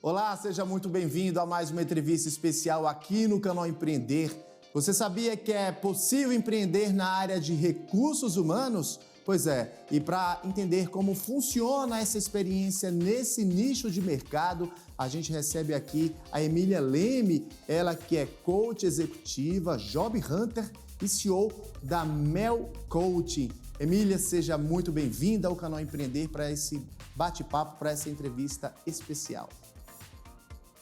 Olá, seja muito bem-vindo a mais uma entrevista especial aqui no Canal Empreender. Você sabia que é possível empreender na área de recursos humanos? Pois é, e para entender como funciona essa experiência nesse nicho de mercado, a gente recebe aqui a Emília Leme, ela que é coach executiva, job hunter e CEO da Mel Coaching. Emília, seja muito bem-vinda ao Canal Empreender para esse bate-papo, para essa entrevista especial.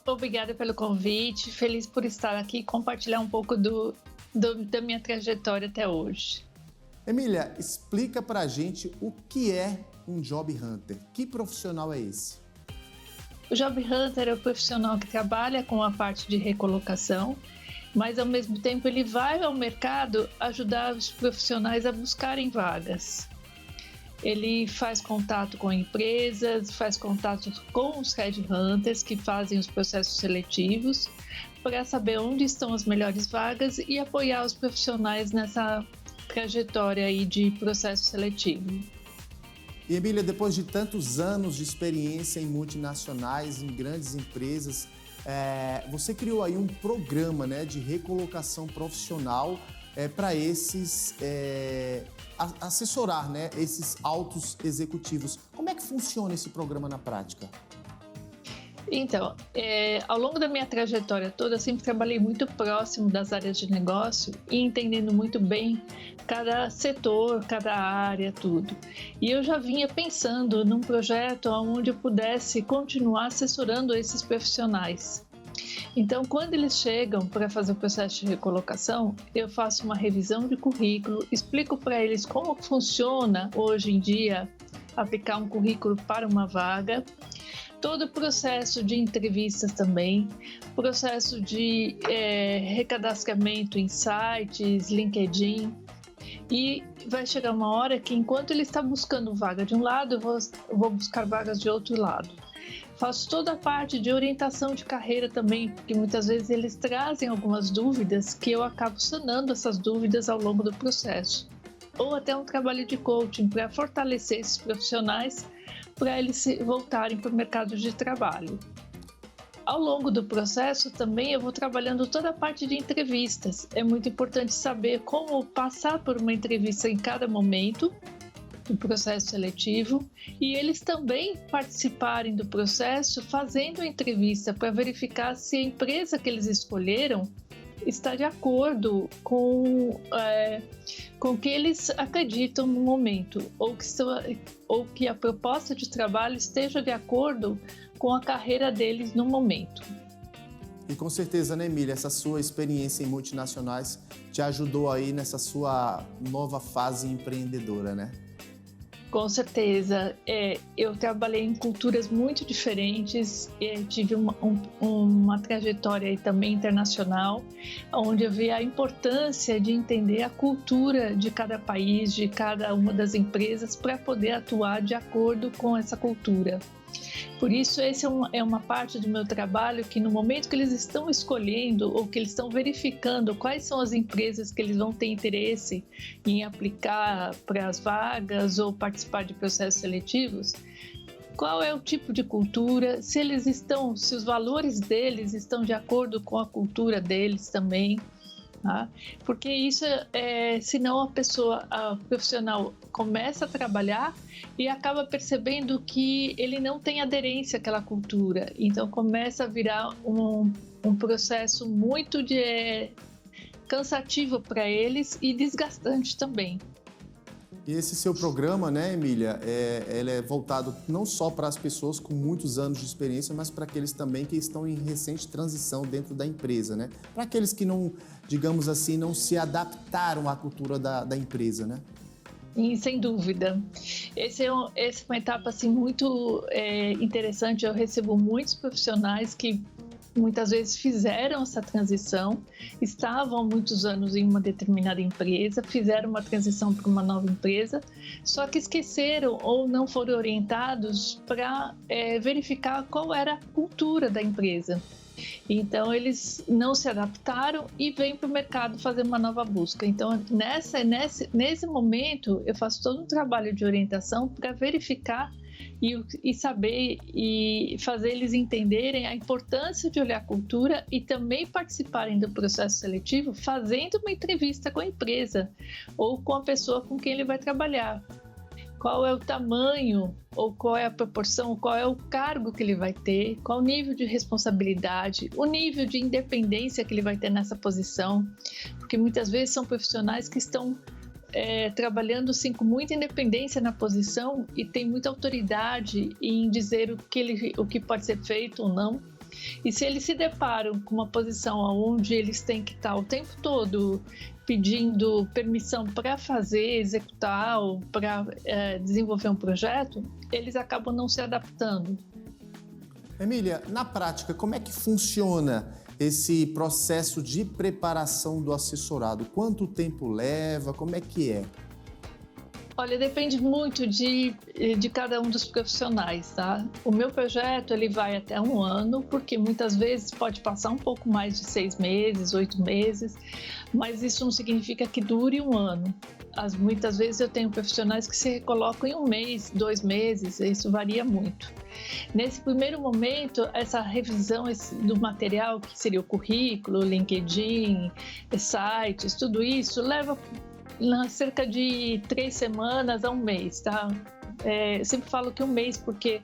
Obrigada pelo convite, feliz por estar aqui e compartilhar um pouco da minha trajetória até hoje. Emília, explica pra gente o que é um Job Hunter. Que profissional é esse? O Job Hunter é o profissional que trabalha com a parte de recolocação, mas ao mesmo tempo ele vai ao mercado ajudar os profissionais a buscarem vagas. Ele faz contato com empresas, faz contato com os headhunters que fazem os processos seletivos para saber onde estão as melhores vagas e apoiar os profissionais nessa trajetória aí de processo seletivo. E Emília, depois de tantos anos de experiência em multinacionais, em grandes empresas, você criou aí um programa, né, de recolocação profissional para esses assessorar, né, esses altos executivos. Como é que funciona esse programa na prática? Então, ao longo da minha trajetória toda, eu sempre trabalhei muito próximo das áreas de negócio e entendendo muito bem cada setor, cada área, tudo. E eu já vinha pensando num projeto onde eu pudesse continuar assessorando esses profissionais. Então, quando eles chegam para fazer o processo de recolocação, eu faço uma revisão de currículo, explico para eles como funciona hoje em dia aplicar um currículo para uma vaga, todo o processo de entrevistas também, processo de recadastramento em sites, LinkedIn, e vai chegar uma hora que enquanto ele está buscando vaga de um lado, eu vou buscar vagas de outro lado. Faço toda a parte de orientação de carreira também, porque muitas vezes eles trazem algumas dúvidas que eu acabo sanando essas dúvidas ao longo do processo. Ou até um trabalho de coaching para fortalecer esses profissionais para eles voltarem para o mercado de trabalho. Ao longo do processo também eu vou trabalhando toda a parte de entrevistas. É muito importante saber como passar por uma entrevista em cada momento do processo seletivo e eles também participarem do processo fazendo a entrevista para verificar se a empresa que eles escolheram está de acordo com o que eles acreditam no momento ou que a proposta de trabalho esteja de acordo com a carreira deles no momento. E com certeza, né, Emília, essa sua experiência em multinacionais te ajudou aí nessa sua nova fase empreendedora, né? Com certeza, eu trabalhei em culturas muito diferentes, tive uma trajetória aí também internacional, onde eu vi a importância de entender a cultura de cada país, de cada uma das empresas, para poder atuar de acordo com essa cultura. Por isso, esse é uma parte do meu trabalho que no momento que eles estão escolhendo ou que eles estão verificando quais são as empresas que eles vão ter interesse em aplicar para as vagas ou participar de processos seletivos, qual é o tipo de cultura, se os valores deles estão de acordo com a cultura deles também. Tá? Porque isso senão a profissional começa a trabalhar e acaba percebendo que ele não tem aderência àquela cultura, então começa a virar um processo muito cansativo para eles e desgastante também. E esse seu programa, né, Emília, ele é voltado não só para as pessoas com muitos anos de experiência, mas para aqueles também que estão em recente transição dentro da empresa, né? Para aqueles que não, digamos assim, não se adaptaram à cultura da empresa, né? E, sem dúvida. Essa é uma etapa assim, muito interessante. Eu recebo muitos profissionais que muitas vezes fizeram essa transição, estavam há muitos anos em uma determinada empresa, fizeram uma transição para uma nova empresa, só que esqueceram ou não foram orientados para verificar qual era a cultura da empresa. Então eles não se adaptaram e vêm para o mercado fazer uma nova busca. Então nesse momento eu faço todo um trabalho de orientação para verificar e saber e fazer eles entenderem a importância de olhar a cultura e também participarem do processo seletivo fazendo uma entrevista com a empresa ou com a pessoa com quem ele vai trabalhar. Qual é o tamanho, ou qual é a proporção, qual é o cargo que ele vai ter, qual o nível de responsabilidade, o nível de independência que ele vai ter nessa posição, porque muitas vezes são profissionais que estão trabalhando sim, com muita independência na posição e tem muita autoridade em dizer o que pode ser feito ou não. E se eles se deparam com uma posição onde eles têm que estar o tempo todo pedindo permissão para fazer, executar ou para desenvolver um projeto, eles acabam não se adaptando. Emília, na prática, como é que funciona esse processo de preparação do assessorado? Quanto tempo leva? Como é que é? Olha, depende muito de cada um dos profissionais, tá? O meu projeto, ele vai até 1 ano, porque muitas vezes pode passar um pouco mais de 6 meses, 8 meses, mas isso não significa que dure 1 ano. Muitas vezes eu tenho profissionais que se recolocam em 1 mês, 2 meses, isso varia muito. Nesse primeiro momento, essa revisão do material, que seria o currículo, LinkedIn, sites, tudo isso, leva cerca de 3 semanas a 1 mês, tá? Eu sempre falo que 1 mês, porque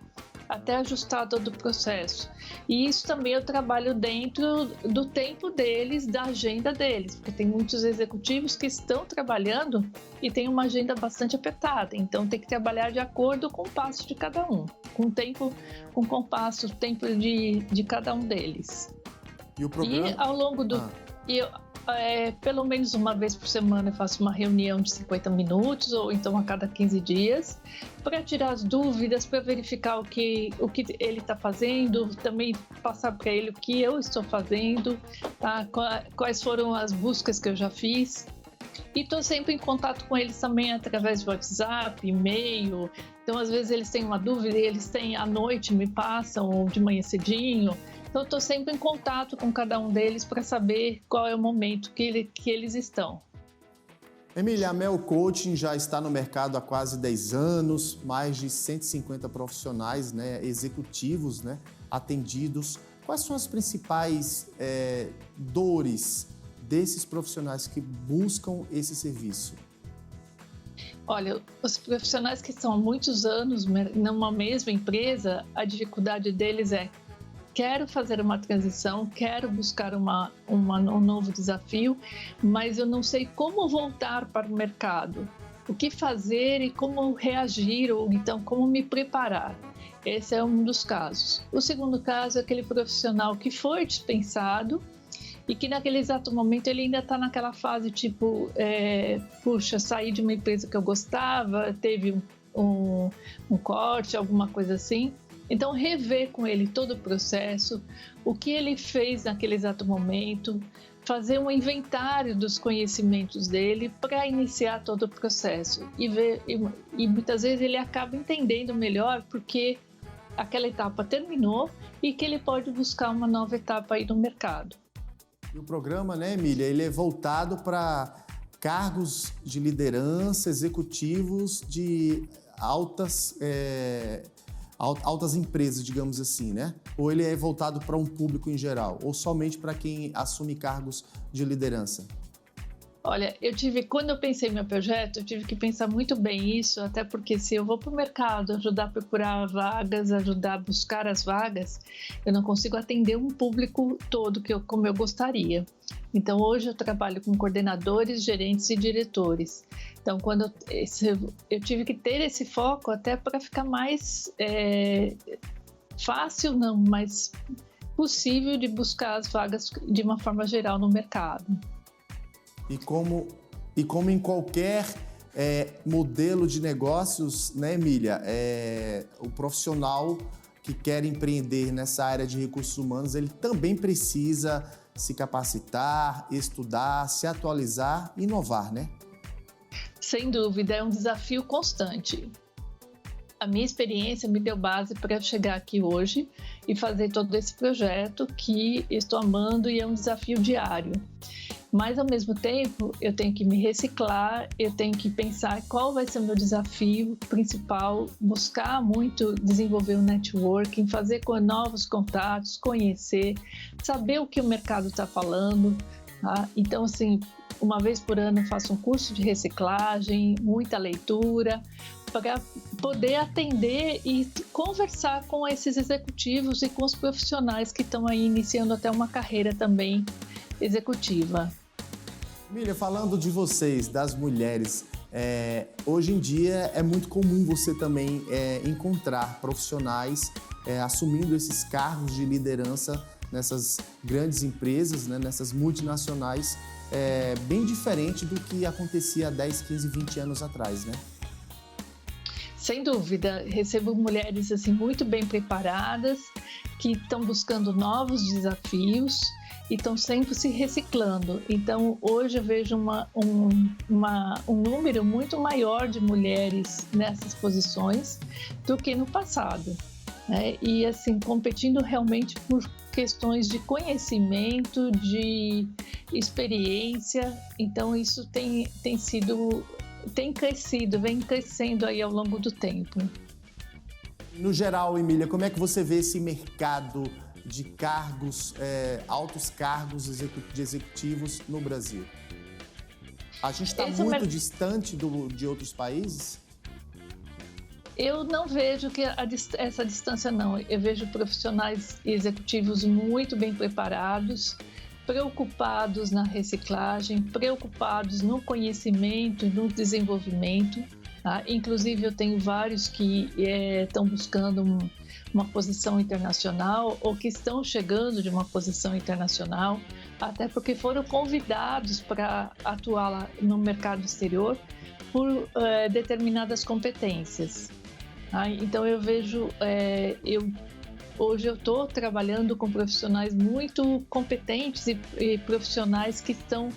até ajustar todo o processo. E isso também eu trabalho dentro do tempo deles, da agenda deles, porque tem muitos executivos que estão trabalhando e tem uma agenda bastante apertada, então tem que trabalhar de acordo com o passo de cada um, com compasso, o tempo de cada um deles. E o programa? E ao longo do... pelo menos uma vez por semana eu faço uma reunião de 50 minutos ou então a cada 15 dias para tirar as dúvidas, para verificar o que ele está fazendo, também passar para ele o que eu estou fazendo, tá? Quais foram as buscas que eu já fiz. E estou sempre em contato com eles também através do WhatsApp, e-mail. Então, às vezes eles têm uma dúvida e eles têm à noite, me passam, ou de manhã cedinho. Então, eu estou sempre em contato com cada um deles para saber qual é o momento que eles estão. Emília, a Mel Coaching já está no mercado há quase 10 anos, mais de 150 profissionais, né, executivos, né, atendidos. Quais são as principais dores desses profissionais que buscam esse serviço? Olha, os profissionais que estão há muitos anos numa mesma empresa, a dificuldade deles é: quero fazer uma transição, quero buscar um novo desafio, mas eu não sei como voltar para o mercado, o que fazer e como reagir, ou então como me preparar. Esse é um dos casos. O segundo caso é aquele profissional que foi dispensado e que naquele exato momento ele ainda está naquela fase tipo, puxa, saí de uma empresa que eu gostava, teve um corte, alguma coisa assim. Então, rever com ele todo o processo, o que ele fez naquele exato momento, fazer um inventário dos conhecimentos dele para iniciar todo o processo. E muitas vezes ele acaba entendendo melhor porque aquela etapa terminou e que ele pode buscar uma nova etapa aí no mercado. E o programa, né, Emília, ele é voltado para cargos de liderança, executivos de altas empresas, digamos assim, né? Ou ele é voltado para um público em geral? Ou somente para quem assume cargos de liderança? Olha, quando eu pensei no meu projeto, eu tive que pensar muito bem isso, até porque se eu vou para o mercado ajudar a procurar vagas, ajudar a buscar as vagas, eu não consigo atender um público todo como eu gostaria. Então, hoje eu trabalho com coordenadores, gerentes e diretores. Então, eu tive que ter esse foco até para ficar mais fácil, não, mas possível de buscar as vagas de uma forma geral no mercado. E como em qualquer modelo de negócios, né, Emília, o profissional que quer empreender nessa área de recursos humanos, ele também precisa se capacitar, estudar, se atualizar e inovar, né? Sem dúvida, é um desafio constante. A minha experiência me deu base para chegar aqui hoje e fazer todo esse projeto que estou amando e é um desafio diário. Mas, ao mesmo tempo, eu tenho que me reciclar, eu tenho que pensar qual vai ser o meu desafio principal, buscar muito desenvolver o networking, fazer com novos contatos, conhecer, saber o que o mercado está falando, tá? Então, assim, uma vez por ano eu faço um curso de reciclagem, muita leitura, para poder atender e conversar com esses executivos e com os profissionais que estão aí iniciando até uma carreira também executiva. Emília, falando de vocês, das mulheres, hoje em dia é muito comum você também encontrar profissionais assumindo esses cargos de liderança nessas grandes empresas, né, nessas multinacionais, bem diferente do que acontecia há 10, 15, 20 anos atrás, né? Sem dúvida, recebo mulheres assim, muito bem preparadas, que estão buscando novos desafios e estão sempre se reciclando. Então, hoje eu vejo um número muito maior de mulheres nessas posições do que no passado, né? E assim, competindo realmente por questões de conhecimento, de experiência. Então, isso tem crescido, vem crescendo aí ao longo do tempo. No geral, Emília, como é que você vê esse mercado de cargos, altos cargos de executivos no Brasil? A gente está muito distante de outros países? Eu não vejo essa distância, não. Eu vejo profissionais e executivos muito bem preparados, preocupados na reciclagem, preocupados no conhecimento, no desenvolvimento. Tá? Inclusive, eu tenho vários que estão buscando uma posição internacional ou que estão chegando de uma posição internacional, até porque foram convidados para atuar lá no mercado exterior por determinadas competências. Tá? Então, eu vejo... Hoje eu estou trabalhando com profissionais muito competentes e profissionais que estão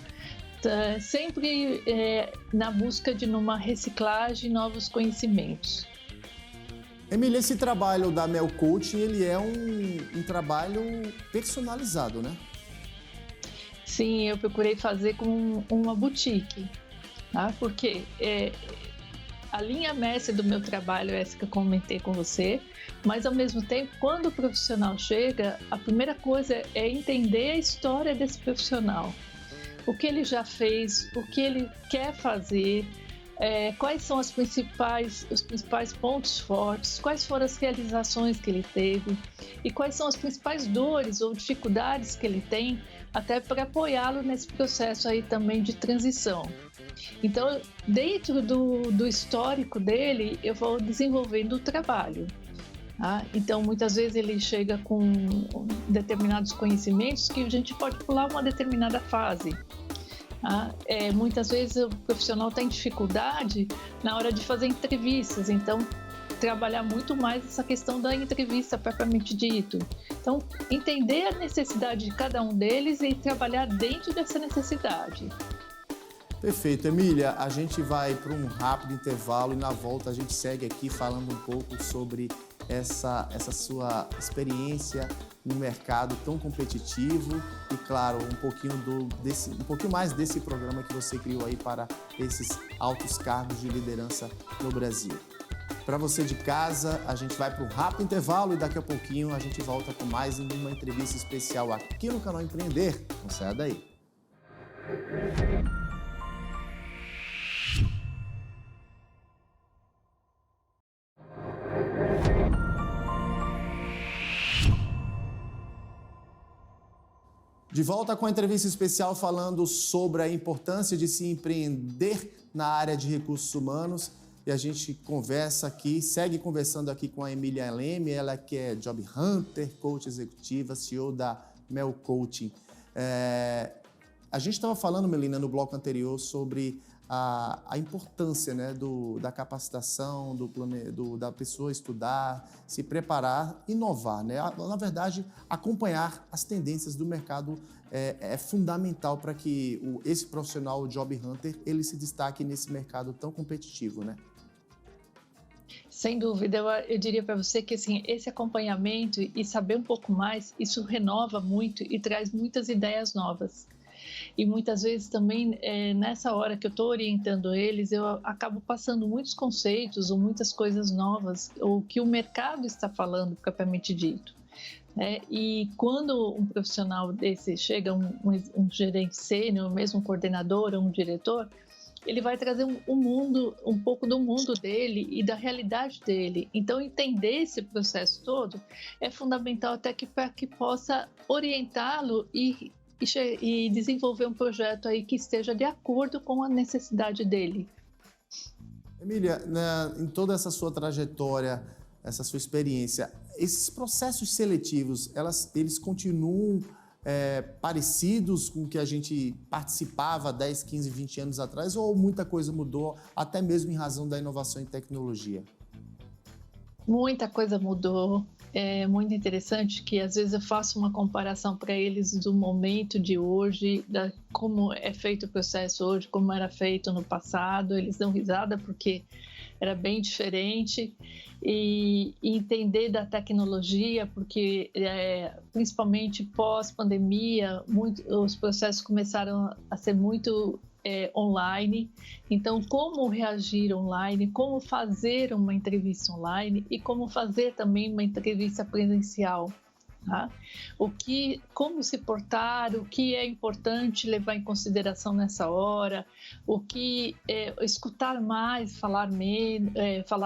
sempre na busca de uma reciclagem e novos conhecimentos. Emília, esse trabalho da Mel Coaching, ele é um trabalho personalizado, né? Sim, eu procurei fazer com uma boutique, tá? Porque a linha mestre do meu trabalho é essa que eu comentei com você, mas ao mesmo tempo, quando o profissional chega, a primeira coisa é entender a história desse profissional. O que ele já fez, o que ele quer fazer, quais são os principais pontos fortes, quais foram as realizações que ele teve e quais são as principais dores ou dificuldades que ele tem, até para apoiá-lo nesse processo aí também de transição. Então, dentro do histórico dele, eu vou desenvolvendo o trabalho. Tá? Então, muitas vezes ele chega com determinados conhecimentos que a gente pode pular uma determinada fase. Tá? Muitas vezes o profissional tem dificuldade na hora de fazer entrevistas, então trabalhar muito mais essa questão da entrevista propriamente dito. Então, entender a necessidade de cada um deles e trabalhar dentro dessa necessidade. Perfeito, Emília. A gente vai para um rápido intervalo e na volta a gente segue aqui falando um pouco sobre essa sua experiência no mercado tão competitivo e, claro, um pouquinho mais desse programa que você criou aí para esses altos cargos de liderança no Brasil. Para você de casa, a gente vai para um rápido intervalo e daqui a pouquinho a gente volta com mais uma entrevista especial aqui no canal Empreender. Não saia daí. De volta com a entrevista especial falando sobre a importância de se empreender na área de recursos humanos. E a gente conversa aqui, segue conversando aqui com a Emília Leme, ela que é Job Hunter, coach executiva, CEO da Mel Coaching. A gente estava falando, Melina, no bloco anterior sobre a importância, né, da capacitação, da pessoa estudar, se preparar, inovar, né? Na verdade, acompanhar as tendências do mercado é fundamental para que esse profissional, o Job Hunter, ele se destaque nesse mercado tão competitivo, né? Sem dúvida, eu diria para você que assim, esse acompanhamento e saber um pouco mais, isso renova muito e traz muitas ideias novas. E muitas vezes também, nessa hora que eu estou orientando eles, eu acabo passando muitos conceitos ou muitas coisas novas, ou que o mercado está falando, propriamente dito. E quando um profissional desse chega, um gerente sênior, mesmo um coordenador ou um diretor, ele vai trazer um pouco do mundo dele e da realidade dele. Então, entender esse processo todo é fundamental até para que possa orientá-lo e desenvolver um projeto aí que esteja de acordo com a necessidade dele. Emília, em toda essa sua trajetória, essa sua experiência, esses processos seletivos, eles continuam parecidos com o que a gente participava 10, 15, 20 anos atrás, ou muita coisa mudou, até mesmo em razão da inovação em tecnologia? Muita coisa mudou. É muito interessante que às vezes eu faço uma comparação para eles do momento de hoje, como é feito o processo hoje, como era feito no passado. Eles dão risada porque era bem diferente, e entender da tecnologia, porque principalmente pós-pandemia, os processos começaram a ser muito online. Então, como reagir online, como fazer uma entrevista online e como fazer também uma entrevista presencial. Tá? Como se portar, o que é importante levar em consideração nessa hora, escutar mais, falar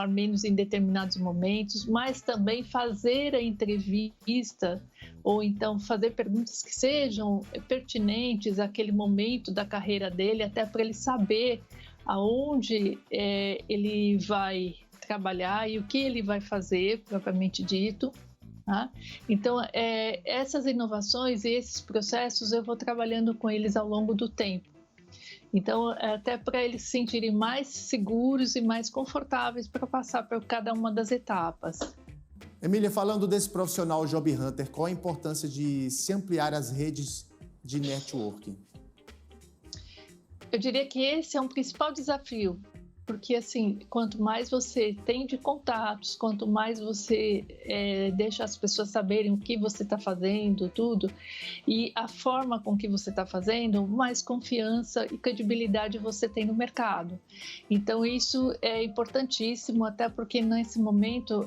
menos em determinados momentos, mas também fazer a entrevista ou então fazer perguntas que sejam pertinentes àquele momento da carreira dele, até para ele saber aonde ele vai trabalhar e o que ele vai fazer, propriamente dito. Tá? Então, essas inovações e esses processos eu vou trabalhando com eles ao longo do tempo. Então, até para eles se sentirem mais seguros e mais confortáveis para passar por cada uma das etapas. Emília, falando desse profissional Job Hunter, qual a importância de se ampliar as redes de networking? Eu diria que esse é um principal desafio. Porque, assim, quanto mais você tem de contatos, quanto mais você deixa as pessoas saberem o que você está fazendo, tudo, e a forma com que você está fazendo, mais confiança e credibilidade você tem no mercado. Então, isso é importantíssimo, até porque nesse momento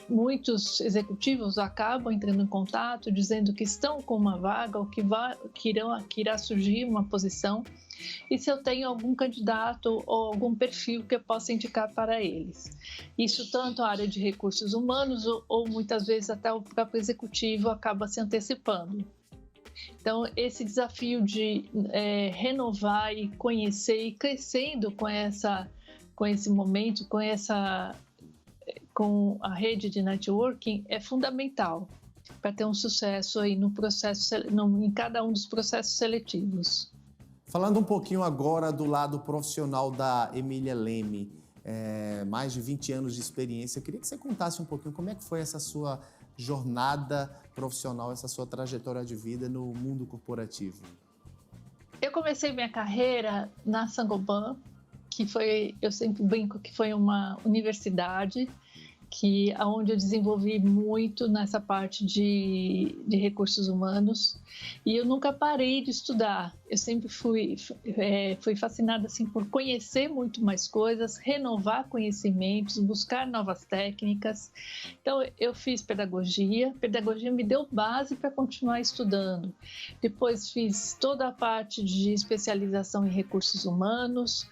muitos executivos acabam entrando em contato, dizendo que estão com uma vaga ou que irá surgir uma posição, e se eu tenho algum candidato ou algum perfil que eu possa indicar para eles. Isso tanto a área de recursos humanos ou muitas vezes até o próprio executivo acaba se antecipando. Então, esse desafio de renovar e conhecer e crescendo com esse momento, com a rede de networking é fundamental para ter um sucesso aí em cada um dos processos seletivos. Falando um pouquinho agora do lado profissional da Emília Leme, mais de 20 anos de experiência, eu queria que você contasse um pouquinho como é que foi essa sua jornada profissional, essa sua trajetória de vida no mundo corporativo. Eu comecei minha carreira na Saint-Gobain, eu sempre brinco que foi uma universidade, onde eu desenvolvi muito nessa parte de recursos humanos, e eu nunca parei de estudar. Eu sempre fui fascinada assim, por conhecer muito mais coisas, renovar conhecimentos, buscar novas técnicas. Então, eu fiz pedagogia me deu base para continuar estudando. Depois fiz toda a parte de especialização em recursos humanos,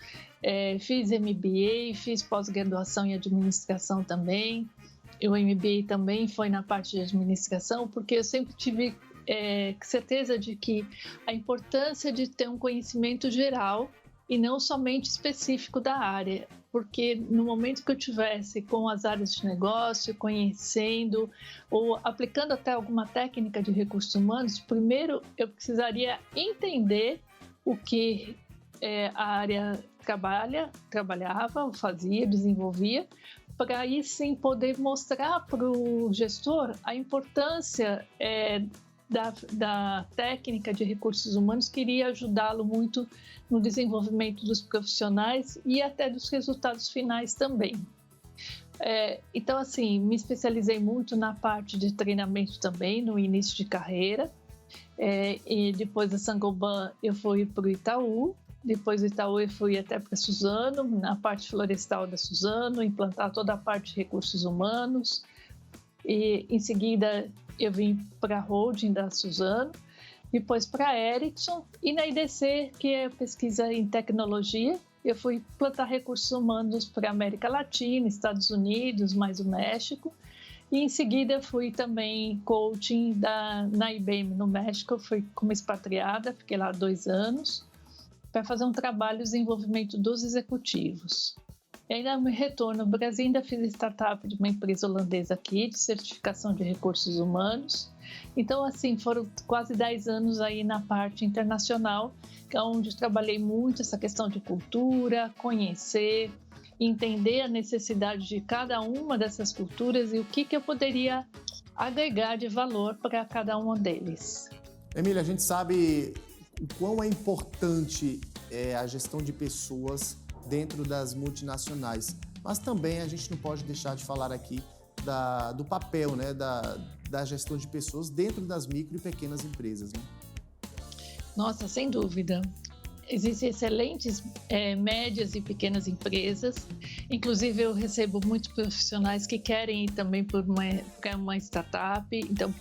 fiz MBA, fiz pós-graduação em administração também. O MBA também foi na parte de administração, porque eu sempre tive certeza de que a importância de ter um conhecimento geral e não somente específico da área, porque no momento que eu tivesse com as áreas de negócio, conhecendo ou aplicando até alguma técnica de recursos humanos, primeiro eu precisaria entender o que a área trabalhava, fazia, desenvolvia, para aí sim poder mostrar para o gestor a importância da técnica de recursos humanos, que iria ajudá-lo muito no desenvolvimento dos profissionais e até dos resultados finais também. Então, assim, me especializei muito na parte de treinamento também, no início de carreira. E depois da Saint-Gobain eu fui para o Itaú. Depois do Itaú eu fui até para a Suzano, na parte florestal da Suzano, implantar toda a parte de recursos humanos. E em seguida eu vim para a holding da Suzano, depois para a Ericsson e na IDC, que é pesquisa em tecnologia. Eu fui implantar recursos humanos para a América Latina, Estados Unidos, mais o México. E em seguida fui também coaching na IBM no México, fui como expatriada, fiquei lá 2 anos, para fazer um trabalho de desenvolvimento dos executivos. E ainda me retorno ao Brasil, ainda fiz startup de uma empresa holandesa aqui, de certificação de recursos humanos. Então, assim, foram quase 10 anos aí na parte internacional, que é onde trabalhei muito essa questão de cultura, conhecer, entender a necessidade de cada uma dessas culturas e o que eu poderia agregar de valor para cada um deles. Emília, a gente sabe o quão é importante a gestão de pessoas dentro das multinacionais, mas também a gente não pode deixar de falar aqui do papel, né, da gestão de pessoas dentro das micro e pequenas empresas, né? Nossa, sem dúvida. Existem excelentes médias e pequenas empresas. Inclusive, eu recebo muitos profissionais que querem ir também para uma startup. Então,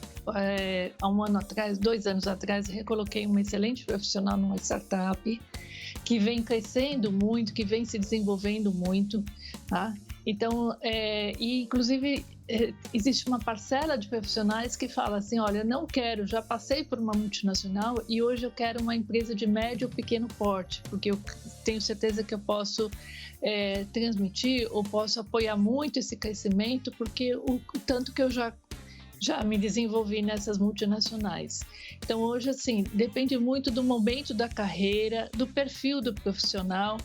há 1 ano atrás, 2 anos atrás, recoloquei uma excelente profissional numa startup que vem crescendo muito, que vem se desenvolvendo muito, tá? Então, inclusive, existe uma parcela de profissionais que fala assim, olha, eu não quero, já passei por uma multinacional e hoje eu quero uma empresa de médio ou pequeno porte, porque eu tenho certeza que eu posso transmitir ou posso apoiar muito esse crescimento, porque o tanto que eu já me desenvolvi nessas multinacionais. Então, hoje, assim, depende muito do momento da carreira, do perfil do profissional,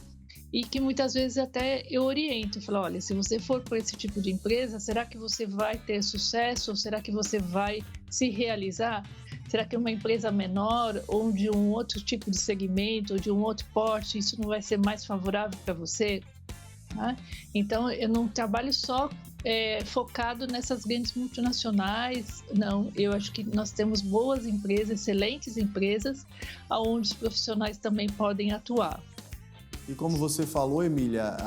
e que muitas vezes até eu oriento, falo, olha, se você for para esse tipo de empresa, será que você vai ter sucesso ou será que você vai se realizar? Será que uma empresa menor ou de um outro tipo de segmento ou de um outro porte, isso não vai ser mais favorável para você? Tá? Então, eu não trabalho só focado nessas grandes multinacionais, não, eu acho que nós temos boas empresas, excelentes empresas, onde os profissionais também podem atuar. E como você falou, Emília,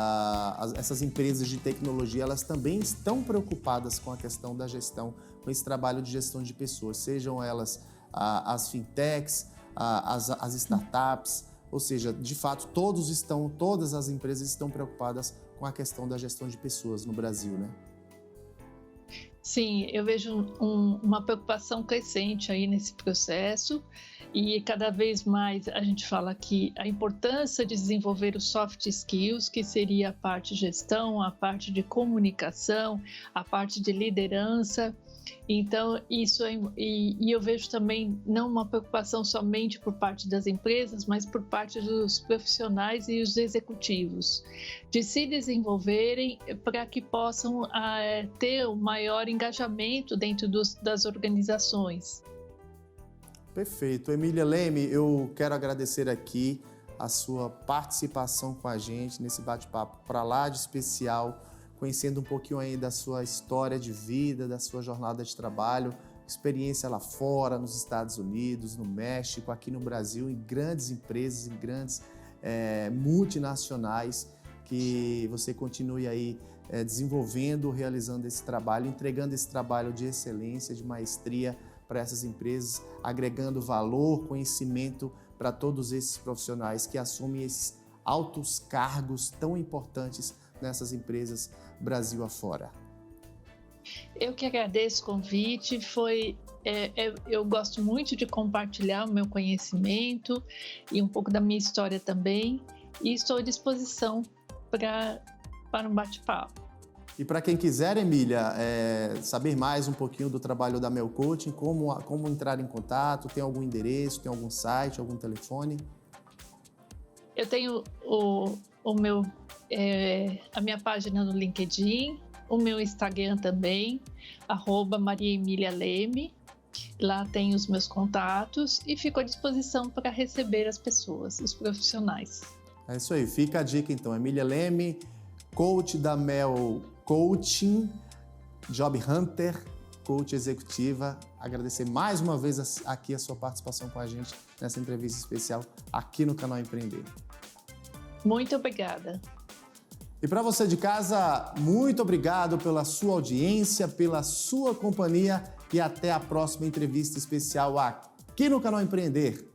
essas empresas de tecnologia, elas também estão preocupadas com a questão da gestão, com esse trabalho de gestão de pessoas, sejam elas as fintechs, as startups, ou seja, de fato, todas as empresas estão preocupadas com a questão da gestão de pessoas no Brasil, né? Sim, eu vejo uma preocupação crescente aí nesse processo e cada vez mais a gente fala que a importância de desenvolver os soft skills, que seria a parte de gestão, a parte de comunicação, a parte de liderança. Então, isso e eu vejo também não uma preocupação somente por parte das empresas, mas por parte dos profissionais e os executivos, de se desenvolverem para que possam ter o maior engajamento dentro das organizações. Perfeito. Emília Leme, eu quero agradecer aqui a sua participação com a gente nesse bate-papo para lá de especial, conhecendo um pouquinho aí da sua história de vida, da sua jornada de trabalho, experiência lá fora, nos Estados Unidos, no México, aqui no Brasil, em grandes empresas, em grandes multinacionais, que você continue aí desenvolvendo, realizando esse trabalho, entregando esse trabalho de excelência, de maestria para essas empresas, agregando valor, conhecimento para todos esses profissionais que assumem esses altos cargos tão importantes nessas empresas Brasil afora. Eu que agradeço o convite, eu gosto muito de compartilhar o meu conhecimento e um pouco da minha história também, e estou à disposição para um bate-papo. E para quem quiser, Emília, saber mais um pouquinho do trabalho da Mel Coaching, como entrar em contato, tem algum endereço, tem algum site, algum telefone? Eu tenho a minha página no LinkedIn, o meu Instagram também, @mariaemilialeme. Lá tem os meus contatos e fico à disposição para receber as pessoas, os profissionais. É isso aí, fica a dica então. Emília Leme, coach da Mel Coaching, Job Hunter, coach executiva, agradecer mais uma vez aqui a sua participação com a gente nessa entrevista especial aqui no Canal Empreender. Muito obrigada. E para você de casa, muito obrigado pela sua audiência, pela sua companhia e até a próxima entrevista especial aqui no Canal Empreender.